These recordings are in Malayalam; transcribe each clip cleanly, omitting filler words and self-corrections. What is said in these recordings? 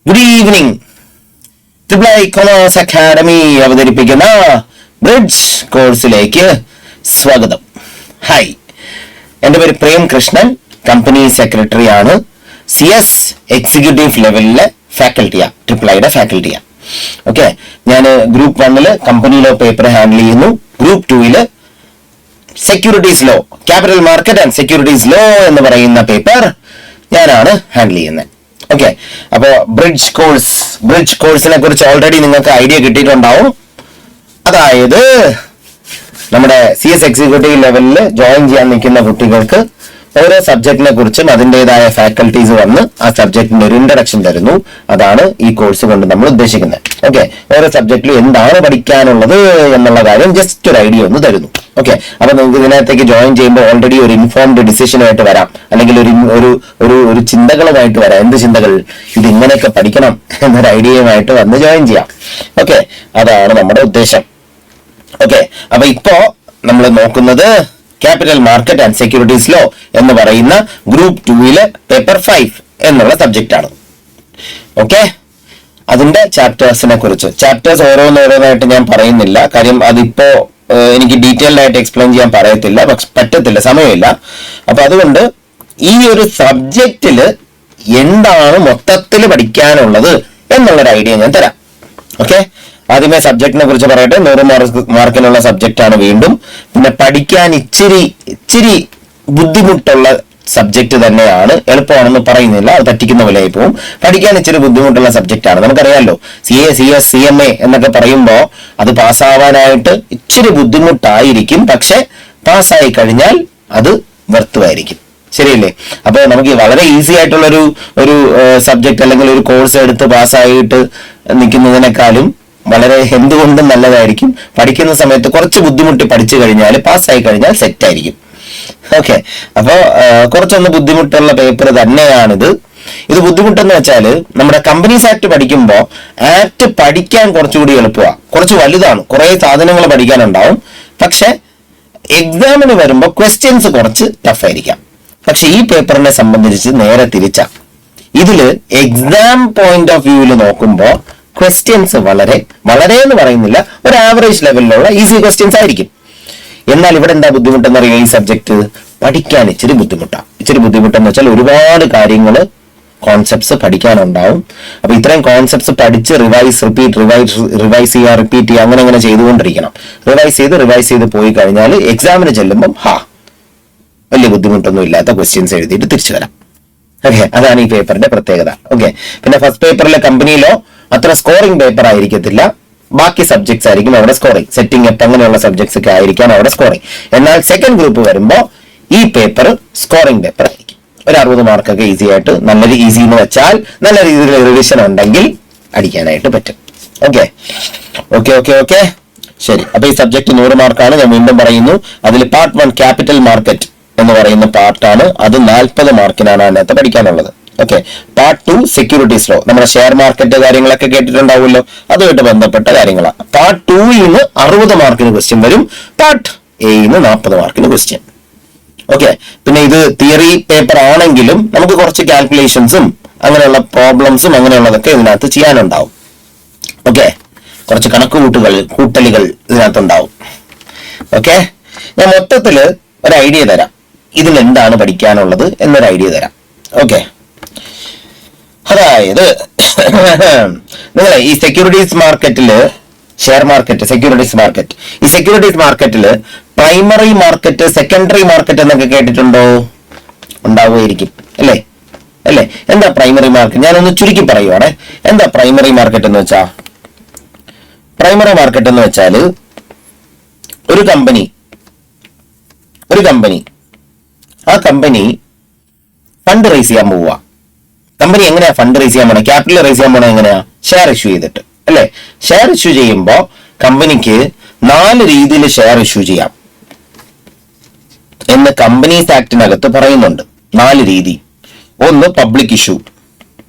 Good evening. Triple I commerce academy അവതരിപ്പിക്കുന്ന ബ്രിഡ്ജ് കോഴ്സിലേക്ക് സ്വാഗതം. ഹായ്, എൻ്റെ പേര് പ്രേം കൃഷ്ണൻ, കമ്പനി സെക്രട്ടറി ആണ്. CS എക്സിക്യൂട്ടീവ് ലെവലിലെ ഫാക്കൽറ്റിയാണ്, ട്രിപ്പിൾ ഐയുടെ ഫാക്കൽറ്റിയാണ്. ഓക്കെ, ഞാൻ ഗ്രൂപ്പ് 1 കമ്പനിയിലോ പേപ്പർ ഹാൻഡിൽ ചെയ്യുന്നു. Group 2 securities law, capital market and securities law എന്ന് പറയുന്ന പേപ്പർ ഞാനാണ് ഹാൻഡിൽ ചെയ്യുന്നത്. ഓക്കെ, അപ്പോൾ ബ്രിഡ്ജ് കോഴ്സിനെ കുറിച്ച് ഓൾറെഡി നിങ്ങൾക്ക് ഐഡിയ കിട്ടിയിട്ടുണ്ടാവും. അതായത് നമ്മുടെ CS എക്സിക്യൂട്ടീവ് ലെവലിൽ ജോയിൻ ചെയ്യാൻ നിൽക്കുന്ന കുട്ടികൾക്ക് ഓരോ സബ്ജക്റ്റിനെ കുറിച്ചും അതിൻ്റെതായ ഫാക്കൽറ്റീസ് വന്ന് ആ സബ്ജക്റ്റിന്റെ ഒരു ഇൻട്രഡക്ഷൻ തരുന്നു. അതാണ് ഈ കോഴ്സ് കൊണ്ട് നമ്മൾ ഉദ്ദേശിക്കുന്നത്. ഓക്കെ, ഓരോ സബ്ജക്റ്റിലും എന്താണ് പഠിക്കാനുള്ളത് എന്നുള്ള കാര്യം ജസ്റ്റ് ഒരു ഐഡിയ ഒന്ന് തരുന്നു. ഓക്കെ, അപ്പൊ നിങ്ങൾക്ക് ഇതിനകത്തേക്ക് ജോയിൻ ചെയ്യുമ്പോൾ ഓൾറെഡി ഒരു ഇൻഫോംഡ് ഡിസിഷനുമായിട്ട് വരാം, അല്ലെങ്കിൽ ഒരു ചിന്തകളുമായിട്ട് വരാം. എന്ത് ചിന്തകൾ? ഇത് ഇങ്ങനെയൊക്കെ പഠിക്കണം എന്നൊരു ഐഡിയയുമായിട്ട് വന്ന് ജോയിൻ ചെയ്യാം. ഓക്കെ, അതാണ് നമ്മുടെ ഉദ്ദേശം. ഓക്കെ, അപ്പൊ ഇപ്പോ നമ്മൾ നോക്കുന്നത് capital market and securities law എന്ന് പറയുന്ന ഗ്രൂപ്പ് 2 പേപ്പർ 5 എന്നുള്ള സബ്ജക്റ്റ് ആണ്. ഓക്കെ, അതിന്റെ ചാപ്റ്റേഴ്സിനെ കുറിച്ച് ചാപ്റ്റേഴ്സ് ഓരോന്നോരോന്നായിട്ട് ഞാൻ പറയുന്നില്ല, കാര്യം അതിപ്പോ എനിക്ക് ഡീറ്റെയിൽഡ് ആയിട്ട് എക്സ്പ്ലെയിൻ ചെയ്യാൻ പറ്റത്തില്ല, സമയമില്ല. അപ്പൊ അതുകൊണ്ട് ഈ ഒരു സബ്ജക്റ്റില് എന്താണ് മൊത്തത്തിൽ പഠിക്കാനുള്ളത് എന്നുള്ളൊരു ഐഡിയ ഞാൻ തരാം. ഓക്കെ, ആദ്യമേ സബ്ജക്റ്റിനെ കുറിച്ച് പറയട്ടെ. 100 മാർക്കിനുള്ള സബ്ജക്റ്റ് ആണ്. വീണ്ടും പിന്നെ പഠിക്കാൻ ഇച്ചിരി ബുദ്ധിമുട്ടുള്ള സബ്ജക്റ്റ് തന്നെയാണ്. എളുപ്പമാണെന്ന് പറയുന്നില്ല, അത് പറ്റിക്കുന്ന പോലെ ആയി പോകും. പഠിക്കാൻ ഇച്ചിരി ബുദ്ധിമുട്ടുള്ള സബ്ജക്റ്റ് ആണ്. നമുക്കറിയാമല്ലോ, CA CS CMA എന്നൊക്കെ പറയുമ്പോൾ അത് പാസ്സാവാനായിട്ട് ഇച്ചിരി ബുദ്ധിമുട്ടായിരിക്കും. പക്ഷെ പാസ്സായി കഴിഞ്ഞാൽ അത് വെർത്തുമായിരിക്കും. ശരിയല്ലേ? അപ്പൊ നമുക്ക് വളരെ ഈസി ആയിട്ടുള്ള ഒരു സബ്ജക്റ്റ് അല്ലെങ്കിൽ ഒരു കോഴ്സ് എടുത്ത് പാസ്സായിട്ട് നിൽക്കുന്നതിനേക്കാളും വളരെ എന്തുകൊണ്ടും നല്ലതായിരിക്കും പഠിക്കുന്ന സമയത്ത് കുറച്ച് ബുദ്ധിമുട്ടി പഠിച്ചു കഴിഞ്ഞാൽ പാസ്സായി കഴിഞ്ഞാൽ സെറ്റ് ആയിരിക്കും. ഓക്കെ, അപ്പോൾ കുറച്ചൊന്ന് ബുദ്ധിമുട്ടുള്ള പേപ്പർ തന്നെയാണിത്. ഇത് ബുദ്ധിമുട്ടെന്ന് വെച്ചാൽ നമ്മുടെ കമ്പനീസ് ആക്ട് പഠിക്കുമ്പോൾ ആക്ട് പഠിക്കാൻ കുറച്ചുകൂടി എളുപ്പമാണ്, കുറച്ച് വലുതാണ്, കുറെ സാധനങ്ങൾ പഠിക്കാനുണ്ടാവും. പക്ഷെ എക്സാമിന് വരുമ്പോൾ ക്വസ്റ്റ്യൻസ് കുറച്ച് ടഫായിരിക്കാം. പക്ഷെ ഈ പേപ്പറിനെ സംബന്ധിച്ച് നേരെ തിരിച്ചാ. ഇതില് എക്സാം പോയിന്റ് ഓഫ് വ്യൂവിൽ നോക്കുമ്പോൾ ക്വസ്റ്റ്യൻസ് വളരെ എന്ന് പറയുന്നില്ല, ഒരു ആവറേജ് ലെവലിലുള്ള ഈസി ക്വസ്റ്റ്യൻസ് ആയിരിക്കും. എന്നാൽ ഇവിടെ എന്താ ബുദ്ധിമുട്ടെന്ന് അറിയാം? ഈ സബ്ജക്ട് പഠിക്കാൻ ഇച്ചിരി ബുദ്ധിമുട്ടെന്ന് വെച്ചാൽ ഒരുപാട് കാര്യങ്ങൾ, കോൺസെപ്റ്റ്സ് പഠിക്കാനുണ്ടാവും. അപ്പൊ ഇത്രയും കോൺസെപ്റ്റ്സ് പഠിച്ച് റിവൈസ് ചെയ്യുക അങ്ങനെ ചെയ്തുകൊണ്ടിരിക്കണം. റിവൈസ് ചെയ്ത് പോയി കഴിഞ്ഞാൽ എക്സാമിന് ചെല്ലുമ്പം വലിയ ബുദ്ധിമുട്ടൊന്നും ഇല്ലാത്ത ക്വസ്റ്റ്യൻസ് എഴുതിയിട്ട് തിരിച്ചു വരാം. ഓക്കെ, അതാണ് ഈ പേപ്പറിന്റെ പ്രത്യേകത. ഓക്കെ, പിന്നെ ഫസ്റ്റ് പേപ്പറിലെ കമ്പനിയിലോ അത്ര സ്കോറിംഗ് പേപ്പർ ആയിരിക്കത്തില്ല, ബാക്കി സബ്ജക്ട്സ് ആയിരിക്കും അവിടെ സ്കോറിംഗ്. സെറ്റിംഗ് അപ്പ് അങ്ങനെയുള്ള സബ്ജക്ട്സ് ഒക്കെ ആയിരിക്കാം അവിടെ സ്കോറിംഗ്. എന്നാൽ സെക്കൻഡ് ഗ്രൂപ്പ് വരുമ്പോൾ ഈ പേപ്പർ സ്കോറിംഗ് പേപ്പർ ആയിരിക്കും. ഒരു 60 മാർക്കൊക്കെ ഈസി ആയിട്ട്, നല്ലൊരു ഈസി എന്ന് വെച്ചാൽ നല്ല രീതിയിൽ റിവിഷൻ ഉണ്ടെങ്കിൽ അടിക്കാനായിട്ട് പറ്റും. ഓക്കെ, ശരി. അപ്പൊ ഈ സബ്ജക്ട് 100 മാർക്കാണ്. ഞാൻ വീണ്ടും പറയുന്നു, അതിൽ പാർട്ട് 1 ക്യാപിറ്റൽ മാർക്കറ്റ് എന്ന് പറയുന്ന പാർട്ടാണ്. അത് 40 മാർക്കിനാണ് അതിനകത്ത് പഠിക്കാനുള്ളത്. ഓക്കെ, പാർട്ട് 2 സെക്യൂരിറ്റീസ് ലോ, നമ്മുടെ ഷെയർ മാർക്കറ്റ് കാര്യങ്ങളൊക്കെ കേട്ടിട്ടുണ്ടാവുമല്ലോ, അതുമായിട്ട് ബന്ധപ്പെട്ട കാര്യങ്ങളാണ്. പാർട്ട് 2 60 മാർക്കിന് ക്വസ്റ്റ്യൻ വരും, പാർട്ട് A 40 മാർക്കിന് ക്വസ്റ്റ്യൻ. ഓക്കെ, പിന്നെ ഇത് തിയറി പേപ്പർ ആണെങ്കിലും നമുക്ക് കുറച്ച് കാൽക്കുലേഷൻസും അങ്ങനെയുള്ള പ്രോബ്ലംസും അങ്ങനെയുള്ളതൊക്കെ ഇതിനകത്ത് ചെയ്യാനുണ്ടാവും. ഓക്കെ, കുറച്ച് കൂട്ടലുകൾ ഇതിനകത്തുണ്ടാവും. ഓക്കെ, ഞാൻ മൊത്തത്തില് ഒരു ഐഡിയ തരാം, ഇതിലെന്താണ് പഠിക്കാനുള്ളത് എന്നൊരു ഐഡിയ തരാം. ഓക്കെ, അതായത് നിങ്ങളെ ഈ സെക്യൂരിറ്റീസ് മാർക്കറ്റില്, ഷെയർ മാർക്കറ്റ്, സെക്യൂരിറ്റീസ് മാർക്കറ്റില് പ്രൈമറി മാർക്കറ്റ്, സെക്കൻഡറി മാർക്കറ്റ് എന്നൊക്കെ കേട്ടിട്ടുണ്ടോ? ഉണ്ടാവുമായിരിക്കും അല്ലേ? എന്താ പ്രൈമറി മാർക്കറ്റ്? ഞാനൊന്ന് ചുരുക്കി പറയുവാണേ. എന്താ പ്രൈമറി മാർക്കറ്റ് എന്ന് വെച്ചാ? പ്രൈമറി മാർക്കറ്റ് എന്ന് വെച്ചാൽ ഒരു കമ്പനി ആ കമ്പനി ഫണ്ട് റേസ് ചെയ്യാൻ പോവുക. കമ്പനി എങ്ങനെയാ ഫണ്ട് റേസ് ചെയ്യാൻ പോണേ? ക്യാപിറ്റൽ റേസ് ചെയ്യാൻ പോണേ എങ്ങനെയാ? ഷെയർ ഇഷ്യൂ ചെയ്തിട്ട് അല്ലേ? ഷെയർ ഇഷ്യൂ ചെയ്യുമ്പോൾ കമ്പനിക്ക് 4 രീതിയിൽ ഷെയർ ഇഷ്യൂ ചെയ്യാം എന്ന് കമ്പനീസ് ആക്ടിനകത്ത് പറയുന്നുണ്ട്. 4 രീതി. ഒന്ന് പബ്ലിക് ഇഷ്യൂ,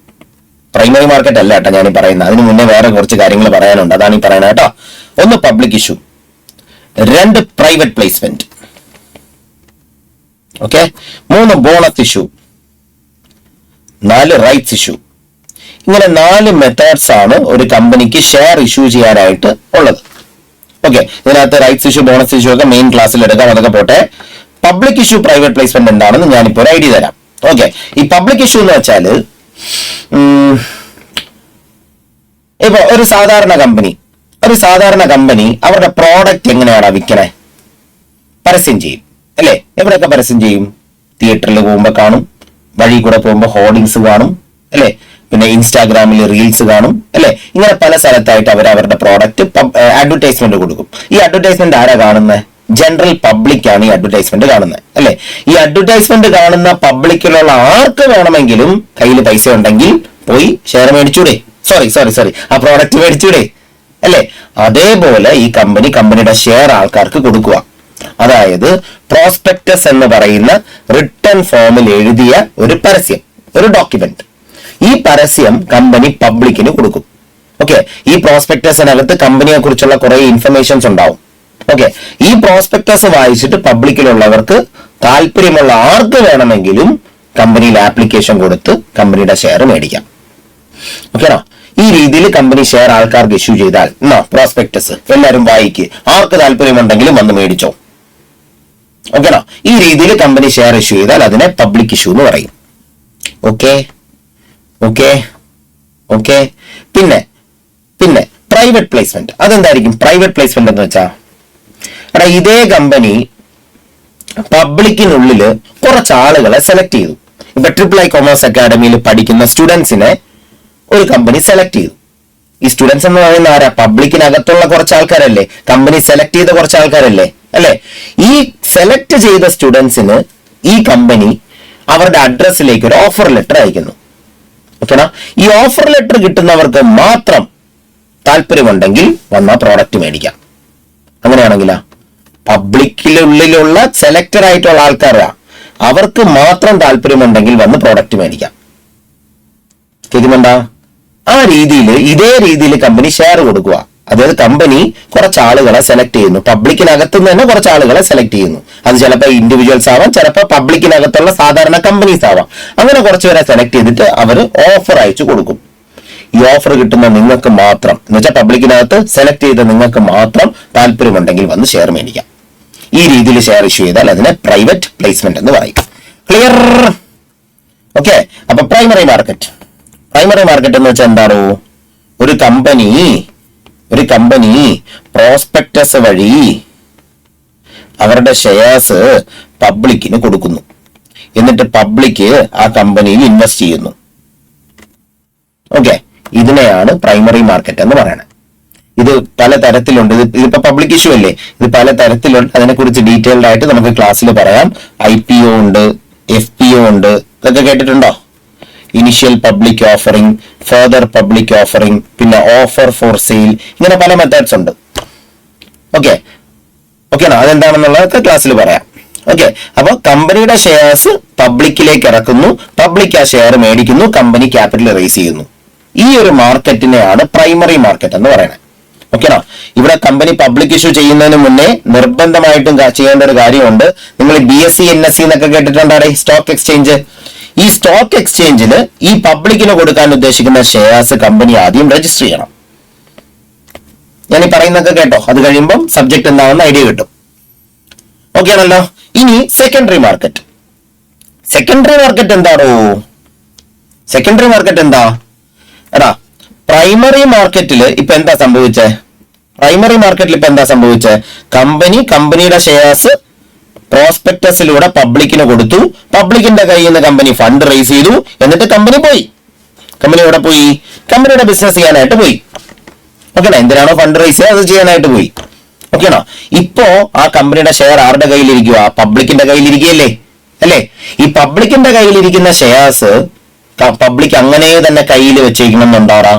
പ്രൈമറി മാർക്കറ്റ് അല്ല കേട്ടോ ഞാൻ പറയുന്നത്, അതിന് മുന്നേ വേറെ കുറച്ച് കാര്യങ്ങൾ പറയാനുണ്ട്, അതാണ് ഈ പറയുന്നത് കേട്ടോ. ഒന്ന് public issue, 2 private placement, okay, 3 bonus issue, 4 rights issue. ഇങ്ങനെ 4 മെത്തേഡ്സ് ആണ് ഒരു കമ്പനിക്ക് ഷെയർ ഇഷ്യൂ ചെയ്യാനായിട്ട് ഉള്ളത്. ഓക്കെ, ഇതിനകത്ത് റൈറ്റ്സ് ഇഷ്യൂ, ബോണസ് ഇഷ്യൂ ഒക്കെ മെയിൻ ക്ലാസ്സിൽ എടുക്കാം, അതൊക്കെ പോട്ടെ. പബ്ലിക് ഇഷ്യൂ, പ്രൈവറ്റ് പ്ലേസ്മെന്റ് എന്താണെന്ന് ഞാനിപ്പോൾ ഒരു ഐഡിയ തരാം. ഓക്കെ, ഈ പബ്ലിക് ഇഷ്യൂ എന്ന് വെച്ചാൽ ഇപ്പൊ ഒരു സാധാരണ കമ്പനി അവരുടെ പ്രോഡക്റ്റ് എങ്ങനെയാണ് വിൽക്കണേ? പരസ്യം ചെയ്യും അല്ലേ? എവിടെയൊക്കെ പരസ്യം ചെയ്യും? തിയേറ്ററിൽ പോകുമ്പോൾ കാണും, വഴി കൂടെ പോകുമ്പോൾ ഹോർഡിങ്സ് കാണും അല്ലേ, പിന്നെ ഇൻസ്റ്റാഗ്രാമിൽ റീൽസ് കാണും അല്ലെ. ഇങ്ങനെ പല സ്ഥലത്തായിട്ട് അവരുടെ പ്രോഡക്റ്റ് അഡ്വർടൈസ്മെന്റ് കൊടുക്കും. ഈ അഡ്വർടൈസ്മെന്റ് ആരാ കാണുന്നത്? ജനറൽ പബ്ലിക് ആണ് ഈ അഡ്വർടൈസ്മെന്റ് കാണുന്നത് അല്ലെ. ഈ അഡ്വർടൈസ്മെന്റ് കാണുന്ന പബ്ലിക്കിലുള്ള ആർക്ക് വേണമെങ്കിലും കയ്യിൽ പൈസ ഉണ്ടെങ്കിൽ പോയി ഷെയർ മേടിച്ചൂടെ? സോറി ആ പ്രോഡക്റ്റ് മേടിച്ചൂടെ അല്ലെ. അതേപോലെ ഈ കമ്പനിയുടെ ഷെയർ ആൾക്കാർക്ക് കൊടുക്കുക. അതായത് പ്രോസ്പെക്ടസ് എന്ന് പറയുന്ന റിട്ടൺ ഫോമിൽ എഴുതിയ ഒരു പരസ്യം, ഒരു ഡോക്യുമെന്റ്. ഈ പരസ്യം കമ്പനി പബ്ലിക്കിന് കൊടുക്കും. ഓക്കെ, ഈ പ്രോസ്പെക്ടസിനകത്ത് കമ്പനിയെ കുറിച്ചുള്ള കുറെ ഇൻഫർമേഷൻസ് ഉണ്ടാവും. ഓക്കെ, ഈ പ്രോസ്പെക്ടസ് വായിച്ചിട്ട് പബ്ലിക്കിലുള്ളവർക്ക് താല്പര്യമുള്ള ആർക്ക് വേണമെങ്കിലും കമ്പനിയിൽ ആപ്ലിക്കേഷൻ കൊടുത്ത് കമ്പനിയുടെ ഷെയർ മേടിക്കാം. ഓക്കെയാണോ? ഈ രീതിയിൽ കമ്പനി ഷെയർ ആൾക്കാർക്ക് ഇഷ്യൂ ചെയ്താൽ പ്രോസ്പെക്ടസ് എല്ലാവരും വായിക്ക്, ആർക്ക് താല്പര്യമുണ്ടെങ്കിലും വന്ന് മേടിച്ചോ. ഓക്കെയാണോ? ഈ രീതിയിൽ കമ്പനി ഷെയർ ഇഷ്യൂ ചെയ്താൽ അതിനെ പബ്ലിക് ഇഷ്യൂ എന്ന് പറയും. ഓക്കെ, പിന്നെ പ്രൈവറ്റ് പ്ലേസ്മെന്റ്. അതെന്തായിരിക്കും പ്രൈവറ്റ് പ്ലേസ്മെന്റ് എന്ന് വെച്ചാ? ഇതേ കമ്പനി പബ്ലിക്കിനുള്ളില് കുറച്ച് ആളുകളെ സെലക്ട് ചെയ്തു. ഇപ്പൊ III കൊമേഴ്സ് അക്കാഡമിയിൽ പഠിക്കുന്ന സ്റ്റുഡൻസിനെ ഒരു കമ്പനി സെലക്ട് ചെയ്തു. ഈ സ്റ്റുഡൻസ് എന്ന് പറയുന്ന ആരാ? പബ്ലിക്കിനകത്തുള്ള കുറച്ച് ആൾക്കാരല്ലേ, കമ്പനി സെലക്ട് ചെയ്ത കുറച്ച് ആൾക്കാരല്ലേ അല്ലെ. ഈ സെലക്ട് ചെയ്ത സ്റ്റുഡൻസിന് ഈ കമ്പനി അവരുടെ അഡ്രസ്സിലേക്ക് ഒരു ഓഫർ ലെറ്റർ അയക്കുന്നു. ഓക്കെനാ? ഈ ഓഫർ ലെറ്റർ കിട്ടുന്നവർക്ക് മാത്രം താല്പര്യമുണ്ടെങ്കിൽ വന്ന പ്രോഡക്റ്റ് മേടിക്കാം. അങ്ങനെയാണെങ്കിലാ പബ്ലിക്കിനുള്ളിലുള്ള സെലക്ടഡ് ആയിട്ടുള്ള ആൾക്കാരാ, അവർക്ക് മാത്രം താല്പര്യമുണ്ടെങ്കിൽ വന്ന് പ്രോഡക്റ്റ് മേടിക്കാം. കേൾക്കുന്നുണ്ടോ? ആ രീതിയിൽ, ഇതേ രീതിയിൽ കമ്പനി ഷെയർ കൊടുക്കുക. അതായത് കമ്പനി കുറച്ച് ആളുകളെ സെലക്ട് ചെയ്യുന്നു, പബ്ലിക്കിനകത്തുനിന്ന് തന്നെ കുറച്ച് ആളുകളെ സെലക്ട് ചെയ്യുന്നു. അത് ചിലപ്പോൾ ഇൻഡിവിജ്വൽസ് ആവാം, ചിലപ്പോൾ പബ്ലിക്കിനകത്തുള്ള സാധാരണ കമ്പനീസ് ആവാം. അങ്ങനെ കുറച്ചുപേരെ സെലക്ട് ചെയ്തിട്ട് അവർ ഓഫർ അയച്ചു കൊടുക്കും. ഈ ഓഫർ കിട്ടുന്ന നിങ്ങൾക്ക് മാത്രം, എന്ന് വെച്ചാൽ പബ്ലിക്കിനകത്ത് സെലക്ട് ചെയ്ത നിങ്ങൾക്ക് മാത്രം താല്പര്യമുണ്ടെങ്കിൽ വന്ന് ഷെയർ മേടിക്കാം. ഈ രീതിയിൽ ഷെയർ ഇഷ്യൂ ചെയ്താൽ അതിനെ പ്രൈവറ്റ് പ്ലേസ്മെന്റ് എന്ന് പറയും. ക്ലിയർ? ഓക്കെ, അപ്പൊ പ്രൈമറി മാർക്കറ്റ് എന്ന് വെച്ചാൽ എന്താണോ? ഒരു കമ്പനി പ്രോസ്പെക്ടസ് വഴി അവരുടെ ഷെയർസ് പബ്ലിക്കിന് കൊടുക്കുന്നു. എന്നിട്ട് പബ്ലിക് ആ കമ്പനിയിൽ ഇൻവെസ്റ്റ് ചെയ്യുന്നു. ഓക്കെ, ഇതിനെയാണ് പ്രൈമറി മാർക്കറ്റ് എന്ന് പറയുന്നത്. ഇത് പല തരത്തിലുണ്ട്. ഇതിപ്പോ പബ്ലിക് ഇഷ്യൂ അല്ലേ, ഇത് പല തരത്തിലുണ്ട്. അതിനെക്കുറിച്ച് ഡീറ്റെയിൽഡ് ആയിട്ട് നമുക്ക് ക്ലാസ്സിൽ പറയാം. IPO ഉണ്ട്, FPO ഉണ്ട്, ഇതൊക്കെ കേട്ടിട്ടുണ്ടോ? Initial public offering, further public offering, പിന്നെ ഓഫർ ഫോർ സെയിൽ, ഇങ്ങനെ പല മെത്തേഡ്സ് ഉണ്ട്. ഓക്കെയാണോ? അതെന്താണെന്നുള്ളതൊക്കെ ക്ലാസ്സിൽ പറയാം. ഓക്കെ, അപ്പൊ കമ്പനിയുടെ ഷെയർസ് പബ്ലിക്കിലേക്ക് ഇറക്കുന്നു, പബ്ലിക് ആ ഷെയർ മേടിക്കുന്നു, കമ്പനി ക്യാപിറ്റൽ റേസ് ചെയ്യുന്നു. ഈ ഒരു മാർക്കറ്റിനെയാണ് പ്രൈമറി മാർക്കറ്റ് എന്ന് പറയുന്നത്. ഓക്കെയാണോ? ഇവിടെ കമ്പനി പബ്ലിക് ഇഷ്യൂ ചെയ്യുന്നതിന് മുന്നേ നിർബന്ധമായിട്ടും ചെയ്യേണ്ട ഒരു കാര്യമുണ്ട്. നിങ്ങൾ BSE NSE എന്നൊക്കെ കേട്ടിട്ടുണ്ടാടേ, സ്റ്റോക്ക് എക്സ്ചേഞ്ച്. ഈ സ്റ്റോക്ക് എക്സ്ചേഞ്ചില് ഈ പബ്ലിക്കിന് കൊടുക്കാൻ ഉദ്ദേശിക്കുന്ന ഷെയർസ് കമ്പനി ആദ്യം രജിസ്റ്റർ ചെയ്യണം. ഞാൻ ഈ പറയുന്നൊക്കെ കേട്ടോ, അത് കഴിയുമ്പം സബ്ജക്ട് എന്താണെന്ന് ഐഡിയ കിട്ടും. ഓക്കെ ആണല്ലോ? ഇനി സെക്കൻഡറി മാർക്കറ്റ് എന്താണോ? സെക്കൻഡറി മാർക്കറ്റ് എന്താ? എടാ, പ്രൈമറി മാർക്കറ്റിൽ ഇപ്പൊ എന്താ സംഭവിച്ചേ? കമ്പനിയുടെ ഷെയർസ് പ്രോസ്പെക്ടസിലൂടെ പബ്ലിക്കിന് കൊടുത്തു, പബ്ലിക്കിന്റെ കയ്യിൽ നിന്ന് കമ്പനി ഫണ്ട് റേസ് ചെയ്തു, എന്നിട്ട് കമ്പനി എവിടെ പോയി? കമ്പനിയുടെ ബിസിനസ് ചെയ്യാനായിട്ട് പോയി. ഓക്കെയാണോ? എന്തിനാണോ ഫണ്ട് റേസ് ചെയ്യുക അത് ചെയ്യാനായിട്ട് പോയി. ഓക്കെയാണോ? ഇപ്പോ ആ കമ്പനിയുടെ ഷെയർ ആരുടെ കയ്യിലിരിക്കുക? പബ്ലിക്കിന്റെ കയ്യിലിരിക്കുകയല്ലേ അല്ലേ? ഈ പബ്ലിക്കിന്റെ കയ്യിലിരിക്കുന്ന ഷെയർസ് പബ്ലിക് അങ്ങനെ തന്നെ കയ്യിൽ വെച്ചേക്കണം എന്നുണ്ടാറാ?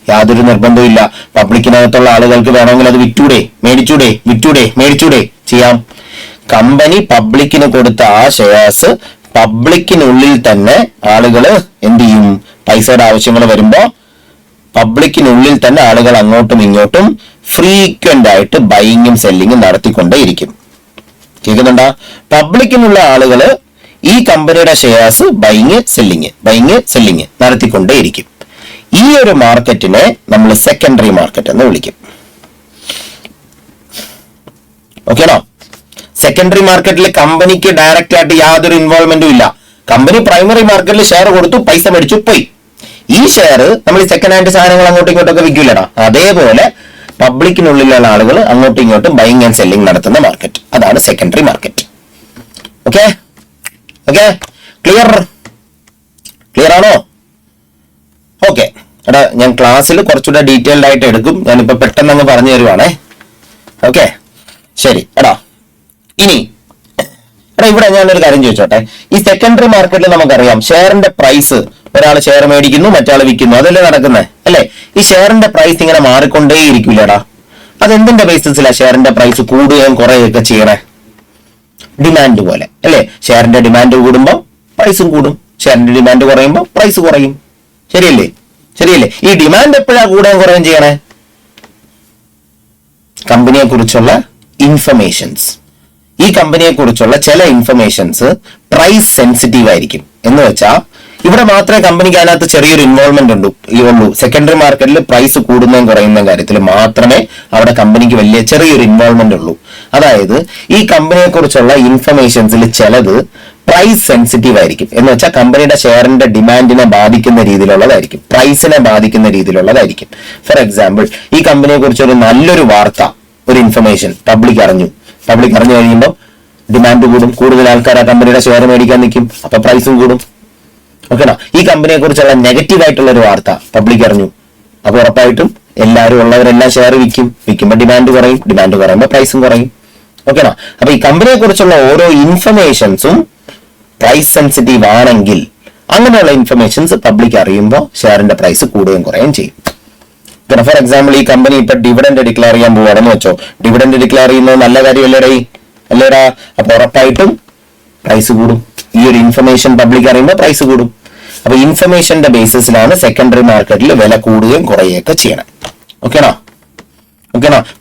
യാതൊരു നിർബന്ധവും ഇല്ല. പബ്ലിക്കിനകത്തുള്ള ആളുകൾക്ക് വേണമെങ്കിൽ അത് മേടിച്ചൂടെ ചെയ്യാം. കമ്പനി പബ്ലിക്കിന് കൊടുത്ത ആ ഷെയർസ് പബ്ലിക്കിനുള്ളിൽ തന്നെ ആളുകൾ എന്ത് ചെയ്യും? പൈസയുടെ ആവശ്യങ്ങൾ വരുമ്പോ പബ്ലിക്കിനുള്ളിൽ തന്നെ ആളുകൾ അങ്ങോട്ടും ഇങ്ങോട്ടും ഫ്രീക്വന്റ് ആയിട്ട് ബൈയിങ്ങും സെല്ലിങ്ങും നടത്തിക്കൊണ്ടേയിരിക്കും. കേൾക്കുന്നുണ്ടോ? പബ്ലിക്കിനുള്ള ആളുകള് ഈ കമ്പനിയുടെ ഷെയർസ് ബൈങ് സെല്ലിങ് നടത്തിക്കൊണ്ടേയിരിക്കും. ഈ ഒരു മാർക്കറ്റിനെ നമ്മൾ സെക്കൻഡറി മാർക്കറ്റ് എന്ന് വിളിക്കും. ഓക്കെയാണോ? സെക്കൻഡറി മാർക്കറ്റിൽ കമ്പനിക്ക് ഡയറക്റ്റ് ആയിട്ട് യാതൊരു ഇൻവോൾവ്മെന്റും ഇല്ല. കമ്പനി പ്രൈമറി മാർക്കറ്റിൽ ഷെയർ കൊടുത്തു, പൈസ മേടിച്ചു, പോയി. ഈ ഷെയർ നമ്മൾ സെക്കൻഡ് ഹാൻഡ് സാധനങ്ങൾ അങ്ങോട്ടും ഇങ്ങോട്ടൊക്കെ വിൽക്കില്ലടാ. അതേപോലെ പബ്ലിക്കിനുള്ളിലുള്ള ആളുകൾ അങ്ങോട്ടും ഇങ്ങോട്ടും ബൈങ് ആൻഡ് സെല്ലിംഗ് നടത്തുന്ന മാർക്കറ്റ്, അതാണ് secondary market. Okay okay, clear ആണോ? ഓക്കെ എടാ, ഞാൻ ക്ലാസ്സിൽ കുറച്ചുകൂടെ ഡീറ്റെയിൽഡ് ആയിട്ട് എടുക്കും. ഞാനിപ്പോ പെട്ടെന്ന് അങ്ങ് പറഞ്ഞു തരുവാണേ. ഓക്കെ ശരി. ഇനി ഇവിടെ ഞാനൊരു കാര്യം ചോദിച്ചോട്ടെ. ഈ സെക്കൻഡറി മാർക്കറ്റിൽ നമുക്കറിയാം ഷെയറിന്റെ പ്രൈസ്, ഒരാൾ ഷെയർ മേടിക്കുന്നു, മറ്റാൾ വിൽക്കുന്നു, അതല്ലേ നടക്കുന്നത് അല്ലേ? ഈ ഷെയറിന്റെ പ്രൈസ് ഇങ്ങനെ മാറിക്കൊണ്ടേ ഇരിക്കില്ലടാ. അതെന്തിന്റെ ബേസിസിലാ ഷെയറിന്റെ പ്രൈസ് കൂടുകയും കുറയുകയൊക്കെ ചെയ്യണേ? ഡിമാൻഡ് പോലെ അല്ലേ? ഷെയറിന്റെ ഡിമാൻഡ് കൂടുമ്പോൾ പ്രൈസും കൂടും, ഷെയറിന്റെ ഡിമാൻഡ് കുറയുമ്പോൾ പ്രൈസ് കുറയും. ശരിയല്ലേ? ഈ ഡിമാൻഡ് എപ്പോഴാ കൂടുകയും കുറയുകയും ചെയ്യണേ? കമ്പനിയെ കുറിച്ചുള്ള ഇൻഫർമേഷൻസ്, ഈ കമ്പനിയെ കുറിച്ചുള്ള ചില ഇൻഫർമേഷൻസ് പ്രൈസ് സെൻസിറ്റീവ് ആയിരിക്കും. എന്ന് വെച്ചാൽ ഇവിടെ മാത്രമേ കമ്പനിക്ക് അതിനകത്ത് ചെറിയൊരു ഇൻവോൾവ്മെന്റ് ഉള്ളൂ. സെക്കൻഡറി മാർക്കറ്റിൽ പ്രൈസ് കൂടുന്നതും കുറയുന്ന കാര്യത്തിൽ മാത്രമേ അവിടെ കമ്പനിക്ക് ചെറിയൊരു ഇൻവോൾവ്മെന്റ് ഉള്ളൂ. അതായത് ഈ കമ്പനിയെ കുറിച്ചുള്ള ഇൻഫർമേഷൻസിൽ ചിലത് പ്രൈസ് സെൻസിറ്റീവ് ആയിരിക്കും. എന്ന് വെച്ചാൽ കമ്പനിയുടെ ഷെയറിന്റെ ഡിമാൻഡിനെ ബാധിക്കുന്ന രീതിയിലുള്ളതായിരിക്കും, പ്രൈസിനെ ബാധിക്കുന്ന രീതിയിലുള്ളതായിരിക്കും. ഫോർ എക്സാമ്പിൾ, ഈ കമ്പനിയെ കുറിച്ച് ഒരു നല്ലൊരു വാർത്ത, ഒരു ഇൻഫർമേഷൻ പബ്ലിക് അറിഞ്ഞു കഴിയുമ്പോൾ ഡിമാൻഡ് കൂടും, കൂടുതൽ ആൾക്കാർ ആ കമ്പനിയുടെ ഷെയർ മേടിക്കാൻ നിൽക്കും, അപ്പൊ പ്രൈസും കൂടും. ഓക്കെണോ? ഈ കമ്പനിയെ കുറിച്ചുള്ള നെഗറ്റീവ് ആയിട്ടുള്ള ഒരു വാർത്ത പബ്ലിക് അറിഞ്ഞു, അപ്പൊ ഉറപ്പായിട്ടും എല്ലാവരും ഉള്ളവരെല്ലാം ഷെയർ വിൽക്കുമ്പോൾ ഡിമാൻഡ് കുറയുമ്പോൾ പ്രൈസും കുറയും. ഓക്കെണോ? അപ്പൊ ഈ കമ്പനിയെ കുറിച്ചുള്ള ഓരോ ഇൻഫർമേഷൻസും പ്രൈസ് സെൻസിറ്റീവ് ആണെങ്കിൽ അങ്ങനെയുള്ള ഇൻഫർമേഷൻസ് പബ്ലിക് അറിയുമ്പോൾ ഷെയറിന്റെ പ്രൈസ് കൂടുകയും കുറയുകയും ചെയ്യും. ഫോർ എക്സാമ്പിൾ, ഈ കമ്പനി ഇപ്പൊ ഡിവിഡൻഡ് ഡിക്ലെയർ ചെയ്യാൻ പോവാണെന്ന് വെച്ചോ. ഡിവിഡൻഡ് ഡിക്ലെയർ ചെയ്യുന്നത് നല്ല കാര്യമല്ലേടാ? അപ്പൊ ഉറപ്പായിട്ടും പ്രൈസ് കൂടും. ഈ ഒരു ഇൻഫർമേഷൻ പബ്ലിക് അറിയുമ്പോൾ പ്രൈസ് കൂടും. അപ്പൊ ഇൻഫർമേഷന്റെ ബേസിസിലാണ് സെക്കൻഡറി മാർക്കറ്റിൽ വില കൂടുകയും കുറയുകയൊക്കെ ചെയ്യണം. ഓക്കെണോ?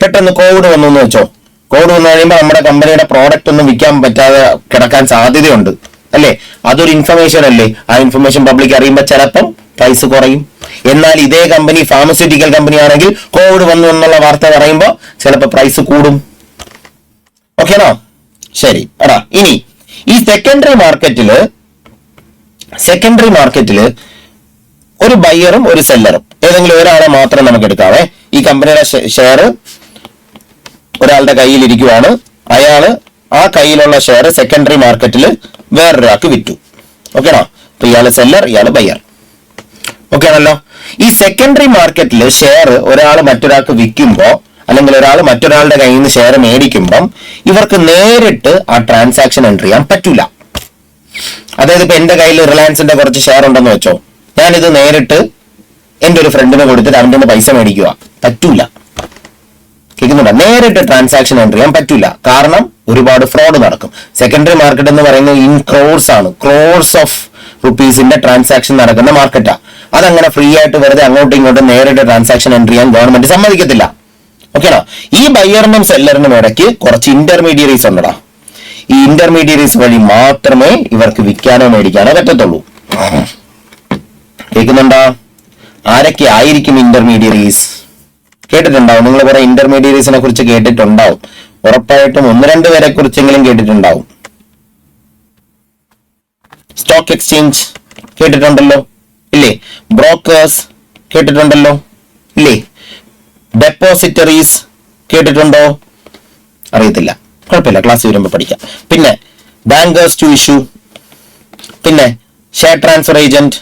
പെട്ടെന്ന് കോവിഡ് വന്നു എന്ന് വെച്ചോ. കോവിഡ് വന്നു കഴിയുമ്പോൾ നമ്മുടെ കമ്പനിയുടെ പ്രോഡക്റ്റ് ഒന്നും വിൽക്കാൻ പറ്റാതെ കിടക്കാൻ സാധ്യതയുണ്ട് അല്ലേ? അതൊരു ഇൻഫർമേഷൻ അല്ലേ? ആ ഇൻഫർമേഷൻ പബ്ലിക് അറിയുമ്പോൾ ചിലപ്പം പ്രൈസ് കുറയും. എന്നാൽ ഇതേ കമ്പനി ഫാർമസ്യൂട്ടിക്കൽ കമ്പനി ആണെങ്കിൽ കോവിഡ് വന്നു എന്നുള്ള വാർത്ത പറയുമ്പോൾ ചിലപ്പോൾ പ്രൈസ് കൂടും. ഓക്കെണോ? ശരി. ഇനി ഈ സെക്കൻഡറി മാർക്കറ്റില് ഒരു ബയ്യറും ഒരു സെല്ലറും, ഏതെങ്കിലും ഒരാളെ മാത്രം നമുക്ക് എടുക്കാവേ. ഈ കമ്പനിയുടെ ഷെയർ ഒരാളുടെ കയ്യിൽ ഇരിക്കുവാണ്, അയാള് ആ കയ്യിലുള്ള ഷെയർ സെക്കൻഡറി മാർക്കറ്റിൽ വേറൊരാൾക്ക് വിറ്റു. ഓക്കെണോ? അപ്പൊ ഇയാള് സെല്ലർ, ഇയാള് ബയ്യർ. ഓക്കെ ആണല്ലോ? ഈ സെക്കൻഡറി മാർക്കറ്റിൽ ഷെയർ ഒരാൾ മറ്റൊരാൾക്ക് വിൽക്കുമ്പോൾ, അല്ലെങ്കിൽ ഒരാൾ മറ്റൊരാളുടെ കയ്യിൽ നിന്ന് ഷെയർ മേടിക്കുമ്പം ഇവർക്ക് നേരിട്ട് ആ ട്രാൻസാക്ഷൻ എൻട്രി ചെയ്യാൻ പറ്റൂല. അതായത് ഇപ്പൊ എന്റെ കയ്യിൽ റിലയൻസിന്റെ കുറച്ച് ഷെയർ ഉണ്ടെന്ന് വെച്ചോ, ഞാനിത് നേരിട്ട് എന്റെ ഒരു ഫ്രണ്ടിന് കൊടുത്തിട്ട് അവന്റെ നിന്ന് പൈസ മേടിക്കുക, പറ്റൂല. കേൾക്കുന്നുണ്ടോ? നേരിട്ട് ട്രാൻസാക്ഷൻ എൻട്രി ചെയ്യാൻ പറ്റൂല. കാരണം ഒരുപാട് ഫ്രോഡ് നടക്കും. സെക്കൻഡറി മാർക്കറ്റ് എന്ന് പറയുന്നത് ഇൻ ക്രോർസ് ആണ്, ക്രോർസ് ഓഫ് റുപ്പീസിന്റെ ട്രാൻസാക്ഷൻ നടക്കുന്ന മാർക്കറ്റാ. അതങ്ങനെ ഫ്രീ ആയിട്ട് വെറുതെ അങ്ങോട്ടും ഇങ്ങോട്ടും നേരിട്ട് ട്രാൻസാക്ഷൻ എൻട്രി ചെയ്യാൻ ഗവൺമെന്റ് സമ്മതിക്കത്തില്ല. ഓക്കെണോ? ഈ ബയ്യറിനും സെല്ലറിനും ഇടയ്ക്ക് കുറച്ച് ഇന്റർമീഡിയറീസ് ഉണ്ടടാ. ഈ ഇന്റർമീഡിയറീസ് വഴി മാത്രമേ ഇവർക്ക് വിൽക്കാനോ മേടിക്കാനോ പറ്റത്തുള്ളൂ. കേൾക്കുന്നുണ്ടോ? ആരൊക്കെ ആയിരിക്കും ഇന്റർമീഡിയറീസ്? കേട്ടിട്ടുണ്ടാവും. നിങ്ങൾ കുറെ ഇന്റർമീഡിയറീസിനെ കുറിച്ച് കേട്ടിട്ടുണ്ടാവും. ഉറപ്പായിട്ടും 1-2 പേരെ കുറിച്ചെങ്കിലും കേട്ടിട്ടുണ്ടാവും. സ്റ്റോക്ക് എക്സ്ചേഞ്ച് കേട്ടിട്ടുണ്ടല്ലോ ഇല്ലേ? ബ്രോക്കേഴ്സ് കേട്ടിട്ടുണ്ടല്ലോ ഇല്ലേ? ഡെപ്പോസിറ്ററീസ് കേട്ടിട്ടുണ്ടോ? അറിയത്തില്ല, കുഴപ്പമില്ല, ക്ലാസ് വരുമ്പോൾ പഠിക്കാം. പിന്നെ ബാങ്കേഴ്സ് ടു ഇഷ്യൂ, പിന്നെ share transfer agent,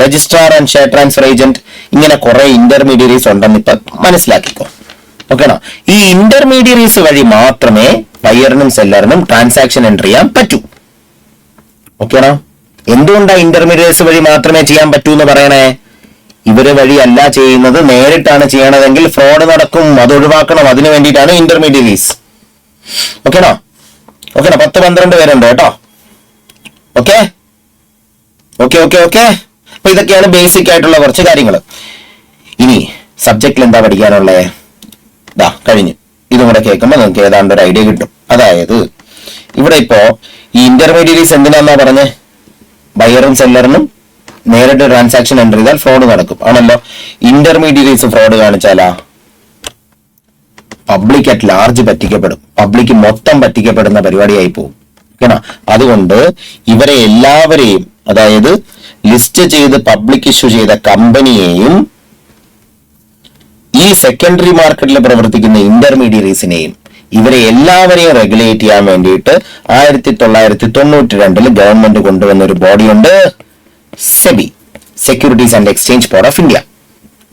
registrar and share transfer agent, ഇങ്ങനെ കുറെ ഇന്റർമീഡിയറീസ് ഉണ്ടെന്ന് ഇപ്പൊ മനസ്സിലാക്കിക്കോ. ഓക്കെണോ? ഈ ഇന്റർമീഡിയറീസ് വഴി മാത്രമേ ബയ്യറിനും സെല്ലറിനും ട്രാൻസാക്ഷൻ എൻട്രി ചെയ്യാൻ പറ്റൂ. ഓക്കെണോ? എന്തുകൊണ്ടാണ് ഇന്റർമീഡിയറീസ് വഴി മാത്രമേ ചെയ്യാൻ പറ്റൂ എന്ന് പറയണേ? ഇവര് വഴിയല്ല ചെയ്യുന്നത്, നേരിട്ടാണ് ചെയ്യണതെങ്കിൽ ഫ്രോഡ് നടക്കും, അത് ഒഴിവാക്കണം. അതിനു വേണ്ടിയിട്ടാണ് ഇന്റർമീഡിയറീസ്. ഓക്കെണോ? 10-12 പേരുണ്ട് കേട്ടോ. ഓക്കെ. അപ്പൊ ഇതൊക്കെയാണ് ബേസിക് ആയിട്ടുള്ള കുറച്ച് കാര്യങ്ങൾ. ഇനി സബ്ജക്റ്റിൽ എന്താ പഠിക്കാനുള്ളത്? കഴിഞ്ഞു. ഇതും കൂടെ കേൾക്കുമ്പോൾ നിങ്ങൾക്ക് ഏതാണ്ട് ഒരു ഐഡിയ കിട്ടും. അതായത് ഇവിടെ ഇപ്പോ ഈ ഇന്റർമീഡിയറീസ് എന്തിനാന്നാ പറഞ്ഞേ? ബയറും സെല്ലറിനും നേരിട്ട് ട്രാൻസാക്ഷൻ എൻ്റർ ചെയ്താൽ ഫ്രോഡ് നടക്കും ആണല്ലോ. ഇന്റർമീഡിയറീസ് ഫ്രോഡ് കാണിച്ചാലാ പബ്ലിക് അറ്റ് ലാർജ് പറ്റിക്കപ്പെടും, പബ്ലിക് മൊത്തം പറ്റിക്കപ്പെടുന്ന പരിപാടിയായി പോകും. ഓക്കേണ? അതുകൊണ്ട് ഇവരെ എല്ലാവരെയും, അതായത് ലിസ്റ്റ് ചെയ്ത് പബ്ലിക് ഇഷ്യൂ ചെയ്ത കമ്പനിയെയും ഈ സെക്കൻഡറി മാർക്കറ്റിൽ പ്രവർത്തിക്കുന്ന ഇന്റർമീഡിയറീസിനെയും ഇവരെ എല്ലാവരെയും റെഗുലേറ്റ് ചെയ്യാൻ വേണ്ടിയിട്ട് 1992 ഗവൺമെന്റ് കൊണ്ടുവന്ന ഒരു ബോഡിയുണ്ട്, SEBI, securities and exchange board of India.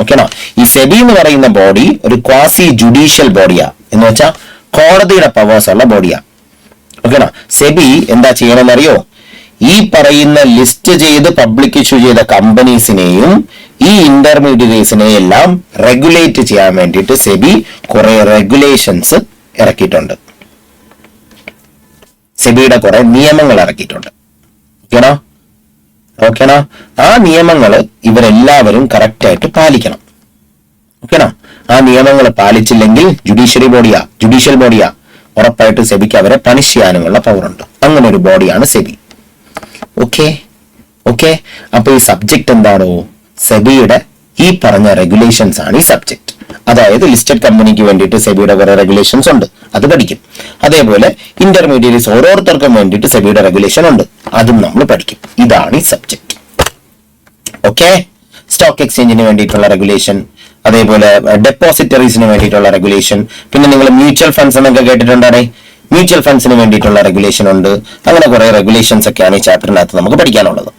ഓക്കേണോ? ഈ സെബി എന്ന് പറയുന്ന ബോഡി ഒരു ക്വാസി ജുഡീഷ്യൽ ബോഡിയാ, എന്ന് വെച്ചാൽ കോടതിയുടെ പവേഴ്സ് ഉള്ള ബോഡിയാ. ഓക്കേണോ? സെബി എന്താ ചെയ്യണമെന്നറിയോ? ഈ പറയുന്ന ലിസ്റ്റ് ചെയ്ത് പബ്ലിക് ഇഷ്യൂ ചെയ്ത കമ്പനീസിനെയും ഈ ഇന്റർമീഡിയറീസിനെയും എല്ലാം റെഗുലേറ്റ് ചെയ്യാൻ വേണ്ടിയിട്ട് സെബി കുറെ റെഗുലേഷൻസ് ഇറക്കിയിട്ടുണ്ട്. സെബിയുടെ കുറെ നിയമങ്ങൾ ഇറക്കിയിട്ടുണ്ട്. ഓക്കേണോ? ഓക്കേണോ? ആ നിയമങ്ങൾ ഇവരെല്ലാവരും കറക്റ്റ് ആയിട്ട് പാലിക്കണം. ഓക്കേണോ? ആ നിയമങ്ങൾ പാലിച്ചില്ലെങ്കിൽ ജുഡീഷ്യൽ ബോഡിയാ, ഉറപ്പായിട്ട് സെബിക്ക് അവരെ പണിഷ് ചെയ്യാനുമുള്ള പവറുണ്ട്. അങ്ങനെ ഒരു ബോഡിയാണ് സെബി. ഓക്കെ ഓക്കെ അപ്പൊ ഈ സബ്ജക്ട് എന്താണോ? സെബിയുടെ ഈ പറഞ്ഞ റെഗുലേഷൻസ് ആണ് ഈ സബ്ജക്ട്. അതായത് ലിസ്റ്റഡ് കമ്പനിക്ക് വേണ്ടിയിട്ട് സെബിയുടെ കുറെ റെഗുലേഷൻസ് ഉണ്ട്, അത് പഠിക്കും. അതേപോലെ ഇന്റർമീഡിയറ്റ്സ് ഓരോരുത്തർക്കും വേണ്ടിയിട്ട് സെബിയുടെ റെഗുലേഷൻ ഉണ്ട്, അതും നമ്മൾ പഠിക്കും. ഇതാണ് ഈ സബ്ജക്ട്. ഓക്കെ? സ്റ്റോക്ക് എക്സ്ചേഞ്ചിന് വേണ്ടിയിട്ടുള്ള റെഗുലേഷൻ, അതേപോലെ ഡെപ്പോസിറ്ററീസിന് വേണ്ടിയിട്ടുള്ള റെഗുലേഷൻ, പിന്നെ നിങ്ങൾ മ്യൂച്വൽ ഫണ്ട്സ് എന്നൊക്കെ കേട്ടിട്ടുണ്ടാണേ, മ്യൂച്വൽ ഫണ്ട്സിന് വേണ്ടിയിട്ടുള്ള റെഗുലേഷൻ ഉണ്ട്. അങ്ങനെ കുറെ റെഗുലേഷൻസ് ഒക്കെയാണ് ഈ ചാപ്റ്ററിനകത്ത് നമുക്ക് പഠിക്കാനുള്ളത്.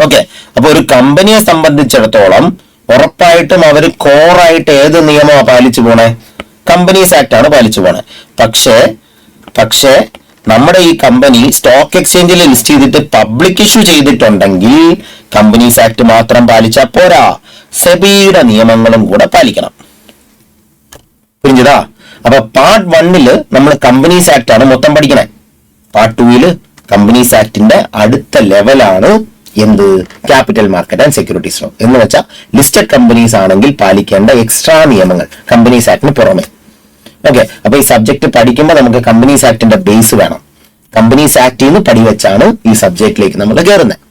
ഓക്കെ? അപ്പൊ ഒരു കമ്പനിയെ സംബന്ധിച്ചിടത്തോളം ഉറപ്പായിട്ടും അവർ കോറായിട്ട് ഏത് നിയമമാണ് പാലിച്ചു പോണേ? കമ്പനീസ് ആക്ട് ആണ് പാലിച്ചു പോണേ. പക്ഷേ നമ്മുടെ ഈ കമ്പനി സ്റ്റോക്ക് എക്സ്ചേഞ്ചിൽ ലിസ്റ്റ് ചെയ്തിട്ട് പബ്ലിക് ഇഷ്യൂ ചെയ്തിട്ടുണ്ടെങ്കിൽ കമ്പനീസ് ആക്ട് മാത്രം പാലിച്ചാൽ പോരാ, സെബിയുടെ നിയമങ്ങളും കൂടെ പാലിക്കണം. പുരിഞ്ഞതാ? അപ്പൊ പാർട്ട് 1 നമ്മൾ കമ്പനീസ് ആക്ട് ആണ് മൊത്തം പഠിക്കണേ. പാർട്ട് 2 കമ്പനീസ് ആക്ടിന്റെ അടുത്ത ലെവലാണ് എന്ത്? Capital market and securities law. എന്ന് വെച്ചാൽ ലിസ്റ്റഡ് കമ്പനീസ് ആണെങ്കിൽ പാലിക്കേണ്ട എക്സ്ട്രാ നിയമങ്ങൾ കമ്പനീസ് ആക്ടിന് പുറമെ. ഓക്കെ? അപ്പൊ ഈ സബ്ജക്ട് പഠിക്കുമ്പോൾ നമുക്ക് കമ്പനീസ് ആക്ടിന്റെ ബേസ് വേണം. കമ്പനീസ് ആക്ടിൽ നിന്ന് പടിവെച്ചാണ് ഈ സബ്ജക്റ്റിലേക്ക് നമ്മൾ കയറുന്നത്.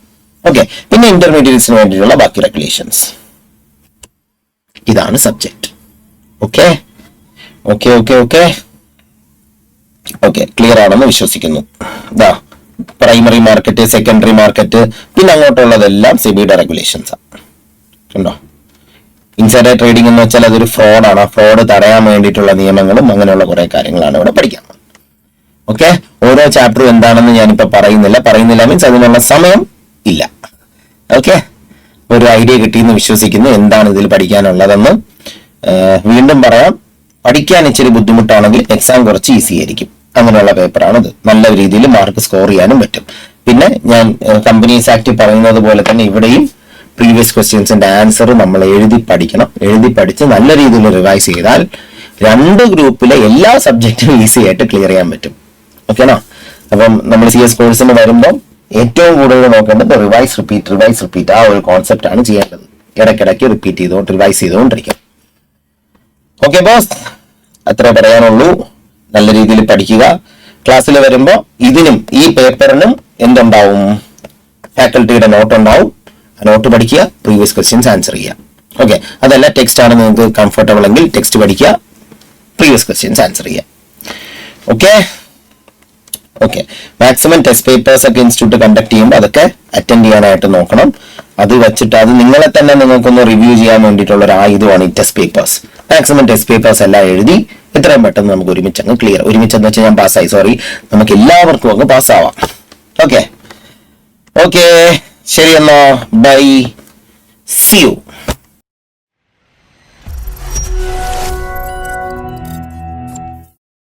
ഓക്കെ? പിന്നെ ഇന്റർമീഡിയറ്റ്സിന് വേണ്ടിയിട്ടുള്ള ബാക്കി റെഗുലേഷൻസ്. ഇതാണ് subject. Okay okay okay okay okay clear ആണെന്ന് വിശ്വസിക്കുന്നു. ഇതാ പ്രൈമറി മാർക്കറ്റ്, സെക്കൻഡറി മാർക്കറ്റ്, പിന്നെ അങ്ങോട്ടുള്ളതെല്ലാം സെബിയുടെ റെഗുലേഷൻസ് ആണ്. കണ്ടോ? ഇൻസൈഡർ ട്രേഡിംഗ് എന്ന് വെച്ചാൽ അതൊരു ഫ്രോഡാണ്. ആ ഫ്രോഡ് തടയാൻ വേണ്ടിയിട്ടുള്ള നിയമങ്ങളും അങ്ങനെയുള്ള കുറെ കാര്യങ്ങളാണ് ഇവിടെ പഠിക്കാൻ. ഓക്കെ? ഓരോ ചാപ്റ്ററും എന്താണെന്ന് ഞാനിപ്പോ പറയുന്നില്ല മീൻസ് അതിനുള്ള സമയം ഇല്ല. ഓക്കെ? ഒരു ഐഡിയ കിട്ടിയെന്ന് വിശ്വസിക്കുന്നു എന്താണ് ഇതിൽ പഠിക്കാനുള്ളതെന്ന്. വീണ്ടും പറയാം, പഠിക്കാൻ ഇച്ചിരി ബുദ്ധിമുട്ടാണെങ്കിൽ എക്സാം കുറച്ച് ഈസി ആയിരിക്കും. അങ്ങനെയുള്ള പേപ്പറാണിത്. നല്ല രീതിയിൽ മാർക്ക് സ്കോർ ചെയ്യാനും പറ്റും. പിന്നെ ഞാൻ കമ്പനീസ് ആക്ട് പറയുന്നത് പോലെ തന്നെ ഇവിടെയും പ്രീവിയസ് ക്വസ്റ്റ്യൻസിന്റെ ആൻസർ നമ്മൾ എഴുതി പഠിക്കണം. എഴുതി പഠിച്ച് നല്ല രീതിയിൽ റിവൈസ് ചെയ്താൽ 2 ഗ്രൂപ്പിലെ എല്ലാ സബ്ജക്റ്റും ഈസി ആയിട്ട് ക്ലിയർ ചെയ്യാൻ പറ്റും. ഓക്കേണോ? അപ്പം നമ്മൾ CS കോഴ്സിന് വരുമ്പോൾ ഏറ്റവും കൂടുതൽ നോക്കേണ്ടത് റിവൈസ് റിപ്പീറ്റ് ആ ഒരു കോൺസെപ്റ്റ് ആണ് ചെയ്യേണ്ടത്. ഇടയ്ക്കിടയ്ക്ക് റിവൈസ് ചെയ്തുകൊണ്ടിരിക്കും. ഓക്കെ ബോസ്, അത്രേ പറയാനുള്ളൂ. നല്ല രീതിയിൽ പഠിക്കുക. ക്ലാസ്സിൽ വരുമ്പോൾ ഇതിനും ഈ പേപ്പറിനും എന്തുണ്ടാവും? ഫാക്കൽറ്റിയുടെ നോട്ട് ഉണ്ടാവും. ആ നോട്ട് പഠിക്കുക, പ്രീവിയസ് ക്വസ്റ്റ്യൻസ് ആൻസർ ചെയ്യുക. ഓക്കെ? അതല്ല ടെക്സ്റ്റ് ആണ് നിങ്ങൾക്ക് കംഫർട്ടബിൾ എങ്കിൽ ടെക്സ്റ്റ് പഠിക്കുക, പ്രീവിയസ് ക്വസ്റ്റ്യൻസ് ആൻസർ ചെയ്യുക. Okay okay maximum test papers ഒക്കെ ഇൻസ്റ്റിറ്റ്യൂട്ട് കണ്ടക്ട് ചെയ്യുമ്പോൾ അതൊക്കെ അറ്റൻഡ് ചെയ്യാനായിട്ട് നോക്കണം. അത് വെച്ചിട്ട് അത് നിങ്ങളെ തന്നെ നിങ്ങൾക്കൊന്ന് റിവ്യൂ ചെയ്യാൻ വേണ്ടിയിട്ടുള്ള ഒരു ആയുധമാണ് ഈ test papers. Maximum test papers എല്ലാം എഴുതി എത്രയും പെട്ടെന്ന് നമുക്ക് ഒരുമിച്ചങ്ങ് ക്ലിയർ. ഒരുമിച്ചെന്ന് വെച്ചാൽ ഞാൻ പാസ്സായി, സോറി, നമുക്ക് എല്ലാവർക്കും അങ്ങ് പാസ്സാവാം. ഓക്കെ ഓക്കെ ശരി എന്നാ, ബൈ, സി യു.